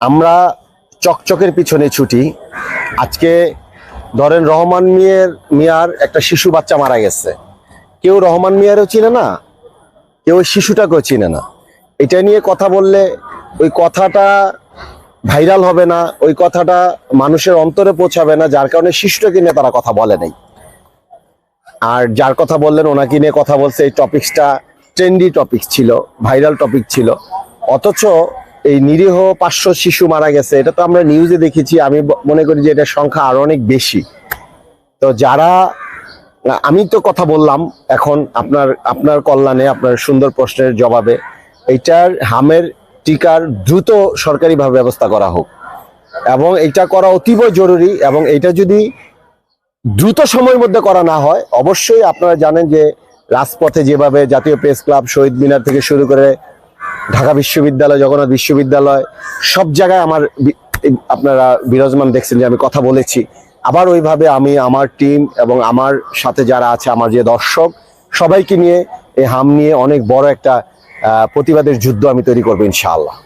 আমরা চকচকের পিছনে ছুটি। আজকে ধরেন রহমান মিয়ার একটা শিশু বাচ্চা মারা গেছে, কেউ রহমান মিয়ারও চিনে না, কেউ ওই শিশুটাকেও চিনে না। এটা নিয়ে কথা বললে ওই কথাটা ভাইরাল হবে না, ওই কথাটা মানুষের অন্তরে পৌঁছাবে না, যার কারণে শিশুটাকে নিয়ে তারা কথা বলে নাই। আর যার কথা বললেন ওনাকে নিয়ে কথা বলছে, এই টপিকসটা ট্রেন্ডি টপিক ছিল, ভাইরাল টপিক ছিল। অথচ এই নিরীহ 500 শিশু মারা গেছে, এটা তো আমরা নিউজে দেখেছি। আমি মনে করি যে এটার সংখ্যা আরো অনেক বেশি। তো যারা, আমি তো কথা বললাম এখন আপনার আপনার কল্যাণে, আপনার সুন্দর প্রশ্নের জবাবে, এইটার হামের টিকার দ্রুত সরকারিভাবে ব্যবস্থা করা হোক, এবং এটা করা অতীব জরুরি। এবং এটা যদি দ্রুত সময়ের মধ্যে করা না হয়, অবশ্যই আপনারা জানেন যে রাজপথে যেভাবে জাতীয় প্রেস ক্লাব, শহীদ মিনার থেকে শুরু করে ঢাকা বিশ্ববিদ্যালয়, জগন্নাথ বিশ্ববিদ্যালয়, সব জায়গায় আপনারা বিরাজমান দেখছেন যে আমি কথা বলেছি। আবার ওইভাবে আমি আমার টিম এবং আমার সাথে যারা আছে, আমার যে দর্শক, সবাইকে নিয়ে এই হাম নিয়ে অনেক বড় একটা প্রতিবাদের যুদ্ধ আমি তৈরি করবো ইনশাআল্লাহ।